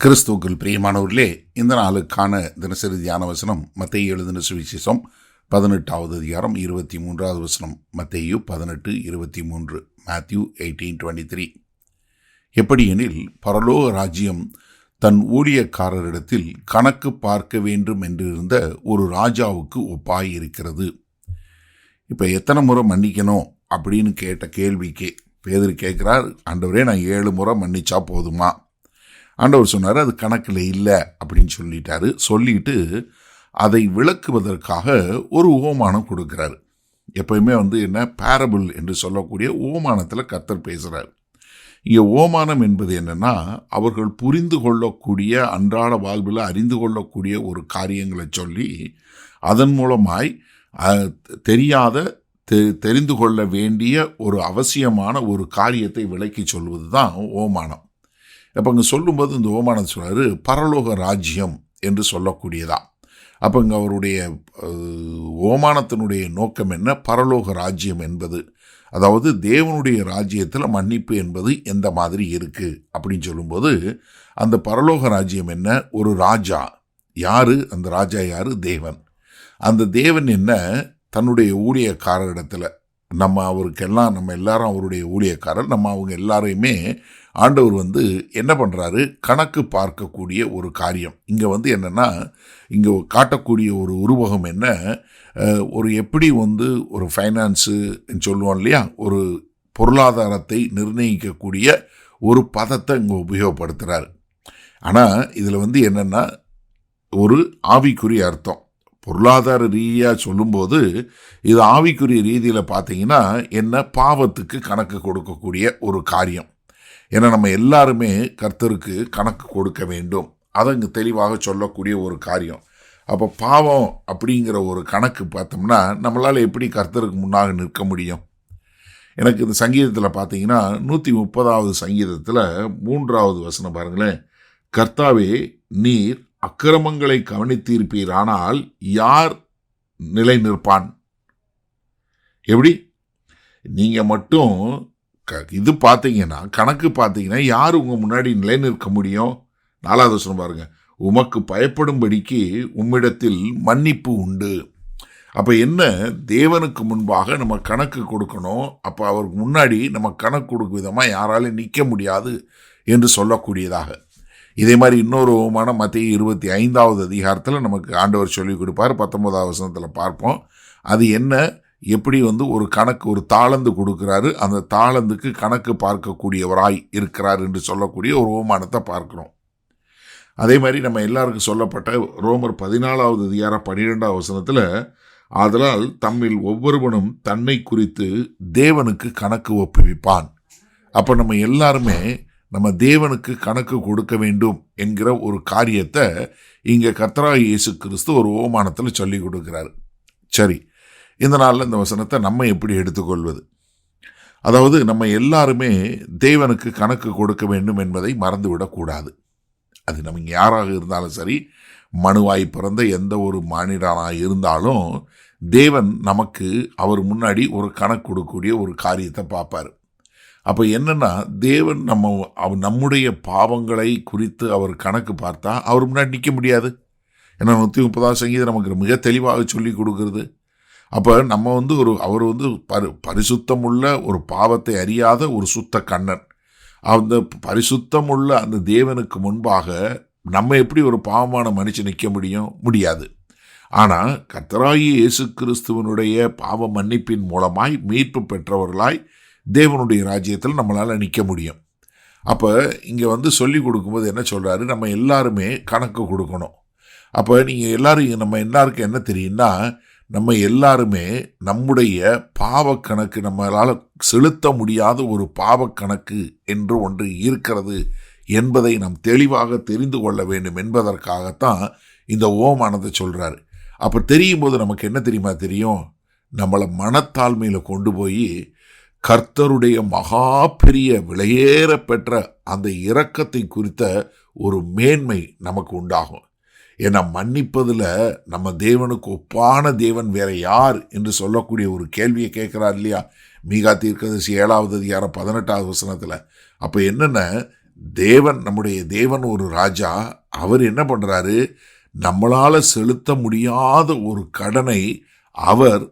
கிறிஸ்துவுக்குள் பிரியமானவர்களே, இந்த நாளுக்கான தினசரி தியான வசனம் மத்தேயு எழுதின சுவிசேஷம் 18வது அதிகாரம் 23வது வசனம். மத்தேயு 18:23, மேத்யூ 18:23. எப்படியெனில், பரலோக ராஜ்யம் தன் ஊழியக்காரரிடத்தில் கணக்கு பார்க்க வேண்டும் என்றிருந்த ஒரு ராஜாவுக்கு ஒப்பாய் இருக்கிறது. இப்போ எத்தனை முறை மன்னிக்கணும் அப்படின்னு கேட்ட கேள்விக்கு பேதுரு கேட்குறார், ஆண்டவரே, நான் 7 முறை மன்னிச்சா போதுமா? ஆண்டவர் சொன்னார், அது கணக்கில் இல்லை அப்படின்னு சொல்லிட்டு அதை விளக்குவதற்காக ஒரு உவமானம் கொடுக்கிறார். எப்பயுமே என்ன பேரபிள் என்று சொல்லக்கூடிய உவமானத்தில் கர்த்தர் பேசுகிறார். இங்கே உவமானம் என்பது என்னன்னா, அவர்கள் புரிந்து கொள்ளக்கூடிய, அன்றாட வாழ்வில் அறிந்து கொள்ளக்கூடிய ஒரு காரியங்களை சொல்லி அதன் மூலமாய் தெரிந்து கொள்ள வேண்டிய ஒரு அவசியமான ஒரு காரியத்தை விளக்கி சொல்வது தான் ஓமானம். அப்போ இங்கே சொல்லும்போது இந்த ஓமானம் சொல்கிறாரு, பரலோக ராஜ்யம் என்று சொல்லக்கூடியதா. அப்போ இங்கே அவருடைய ஓமானத்தினுடைய நோக்கம் என்ன? பரலோக ராஜ்யம் என்பது, அதாவது தேவனுடைய ராஜ்யத்தில் மன்னிப்பு என்பது எந்த மாதிரி இருக்குது அப்படின்னு சொல்லும்போது, அந்த பரலோக ராஜ்யம் என்ன? ஒரு ராஜா. யார் அந்த ராஜா? யார்? தேவன். அந்த தேவன் என்ன? தன்னுடைய ஊழியக்காரரிடத்தில், நம்ம எல்லாரும் அவருடைய ஊழியக்காரர், அவங்க எல்லாரையுமே ஆண்டவர் என்ன பண்ணுறாரு? கணக்கு பார்க்கக்கூடிய ஒரு காரியம். இங்கே என்னென்னா, இங்கே காட்டக்கூடிய ஒரு உருவகம் என்ன? ஒரு எப்படி ஒரு ஃபைனான்ஸு சொல்லுவோம் இல்லையா, ஒரு பொருளாதாரத்தை நிர்ணயிக்கக்கூடிய ஒரு பதத்தை இங்கே உபயோகப்படுத்துகிறார். ஆனால் இதில் என்னென்னா, ஒரு ஆவிக்குரிய அர்த்தம். பொருளாதார ரீதியாக சொல்லும்போது இது ஆவிக்குரிய ரீதியில் பார்த்தீங்கன்னா என்ன? பாவத்துக்கு கணக்கு கொடுக்கக்கூடிய ஒரு காரியம். ஏன்னா நம்ம எல்லாருமே கர்த்தருக்கு கணக்கு கொடுக்க வேண்டும். அதை இங்கே தெளிவாக சொல்லக்கூடிய ஒரு காரியம். அப்போ பாவம் அப்படிங்கிற ஒரு கணக்கு பார்த்தோம்னா நம்மளால் எப்படி கர்த்தருக்கு முன்னாக நிற்க முடியும்? எனக்கு இந்த சங்கீதத்தில் பார்த்தீங்கன்னா 130வது சங்கீதத்தில் 3வது வசனம் பாருங்களேன். கர்த்தாவே, நீர் அக்கிரமங்களை கவனித்திருப்பீரானால் யார் நிலை நிற்பான்? எப்படி? நீங்கள் மட்டும் இது பார்த்தீங்கன்னா, கணக்கு பார்த்தீங்கன்னா, யார் உங்கள் முன்னாடி நிலை நிற்க முடியும்? 4வது வசனம் பாருங்க. உமக்கு பயப்படும்படிக்கு உம்மிடத்தில் மன்னிப்பு உண்டு. அப்போ என்ன? தேவனுக்கு முன்பாக நம்ம கணக்கு கொடுக்கணும். அப்போ அவருக்கு முன்னாடி நம்ம கணக்கு கொடுக்கும் விதமாக யாராலும் நிற்க முடியாது என்று சொல்லக்கூடியதாக. இதே மாதிரி இன்னொரு உவமானம் மத்தேயு 25வது அதிகாரத்தில் நமக்கு ஆண்டவர் சொல்லிக் கொடுப்பார். 19வது வசனத்தில் பார்ப்போம். அது என்ன? எப்படி ஒரு கணக்கு, ஒரு தாளந்து கொடுக்குறாரு, அந்த தாளந்துக்கு கணக்கு பார்க்கக்கூடியவராய் இருக்கிறார் என்று சொல்லக்கூடிய ஒரு உவமானத்தை பார்க்கிறோம். அதே மாதிரி நம்ம எல்லாருக்கும் சொல்லப்பட்ட ரோமர் 14வது அதிகாரம் 12வது வசனத்தில், ஆதலால் தம்மில் ஒவ்வொருவனும் தன்னை குறித்து தேவனுக்கு கணக்கு ஒப்புவிப்பான். அப்போ நம்ம எல்லாருமே நம்ம தேவனுக்கு கணக்கு கொடுக்க வேண்டும் என்கிற ஒரு காரியத்தை இங்கே கர்த்தராகிய இயேசு கிறிஸ்து ஒரு உவமானத்தில் சொல்லி கொடுக்கிறார். சரி, இந்த நாளில் இந்த வசனத்தை நம்ம எப்படி எடுத்துக்கொள்வது? அதாவது நம்ம எல்லாருமே தேவனுக்கு கணக்கு கொடுக்க வேண்டும் என்பதை மறந்துவிடக்கூடாது. அது நம்ம இங்கே யாராக இருந்தாலும் சரி, மனுவாய் பிறந்த எந்த ஒரு மானிடனாக இருந்தாலும் தேவன் நமக்கு அவர் முன்னாடி ஒரு கணக்கு கொடுக்கக்கூடிய ஒரு காரியத்தை பார்ப்பார். அப்போ என்னென்னா, தேவன் நம்முடைய பாவங்களை குறித்து அவர் கணக்கு பார்த்தா அவர் முன்னாடி நிற்க முடியாது. ஏன்னா 130வது சங்கீதம் நமக்கு மிக தெளிவாக சொல்லி கொடுக்குறது. அப்போ நம்ம அவர் பரிசுத்தமுள்ள ஒரு பாவத்தை அறியாத ஒரு சுத்த கண்ணன். அந்த பரிசுத்தமுள்ள அந்த தேவனுக்கு முன்பாக நம்ம எப்படி ஒரு பாவமான மனுஷன் நிற்க முடியாது. ஆனால் கர்த்தராகிய இயேசு கிறிஸ்துவனுடைய பாவ மன்னிப்பின் மூலமாய் மீட்பு பெற்றவர்களாய் தேவனுடைய ராஜ்யத்தில் நம்மளால் நிற்க முடியும். அப்போ இங்கே சொல்லி கொடுக்கும்போது என்ன சொல்கிறாரு? நம்ம எல்லாருமே கணக்கு கொடுக்கணும். அப்போ நம்ம எல்லாருக்கும் என்ன தெரியும்னா, நம்ம எல்லாருமே நம்முடைய பாவக்கணக்கு, நம்மளால் செலுத்த முடியாத ஒரு பாவக்கணக்கு என்று ஒன்று இருக்கிறது என்பதை நாம் தெளிவாக தெரிந்து கொள்ள வேண்டும் என்பதற்காகத்தான் இந்த ஓமானத்தை சொல்கிறாரு. அப்போ தெரியும் போது நமக்கு என்ன தெரியும்? நம்மளை மனத்தாழ்மையில் கொண்டு போய் கர்த்தருடைய மகா பெரிய விலையேற பெற்ற அந்த இரக்கத்தை குறித்த ஒரு மேன்மை நமக்கு உண்டாகும். ஏன்னா மன்னிப்பதில் நம்ம தேவனுக்கு ஒப்பான தேவன் வேற யார் என்று சொல்லக்கூடிய ஒரு கேள்வியை கேட்குறார் இல்லையா? மீகா தீர்க்கதரிசி 7வது அதிகாரம் 18வது வசனத்தில். அப்போ என்னென்ன, நம்முடைய தேவன் ஒரு ராஜா. அவர் என்ன பண்றாரு? நம்மளால செலுத்த முடியாத ஒரு கடனை அவர்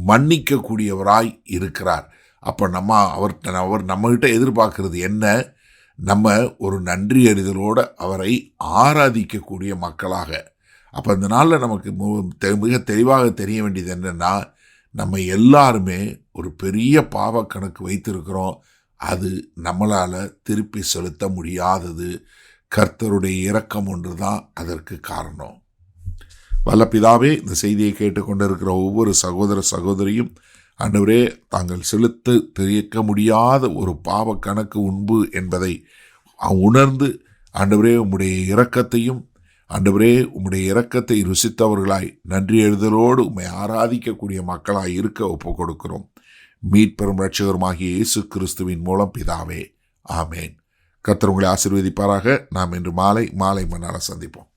மன்னிக்கக்கூடியவராய் இருக்கிறார். அப்ப அவர் நம்மகிட்ட எதிர்பார்க்கிறது என்ன? நம்ம ஒரு நன்றி அறிதலோடு அவரை ஆராதிக்கக்கூடிய மக்களாக. அப்போ இந்த நாளில் நமக்கு மிக தெளிவாக தெரிய வேண்டியது என்னென்னா, நம்ம எல்லாருமே ஒரு பெரிய பாவ கணக்கு வைத்திருக்கிறோம். அது நம்மளால் திருப்பி செலுத்த முடியாதது. கர்த்தருடைய இரக்கம் ஒன்று தான் அதற்கு காரணம். வல்ல பிதாவே, இந்த செய்தியை கேட்டுக்கொண்டிருக்கிற ஒவ்வொரு சகோதர சகோதரியும் ஆண்டவரே, தாங்கள் செலுத்த தெரிய முடியாத ஒரு பாவ கணக்கு உண்பு என்பதை உணர்ந்து, ஆண்டவரே உம்முடைய இரக்கத்தையும், ஆண்டவரே உம்முடைய இரக்கத்தை ருசித்தவர்களாய் நன்றி எழுதலோடு உம்மை ஆராதிக்கக்கூடிய மக்களாய் இருக்க ஒப்புக் கொடுக்கிறோம். மீட்பெரும் இரட்சகருமாகிய இயேசு கிறிஸ்துவின் மூலம் பிதாவே, ஆமேன். கர்த்தர் உங்களை ஆசீர்வதிப்பாராக. நாம் இன்று மாலை மன்னால சந்திப்போம்.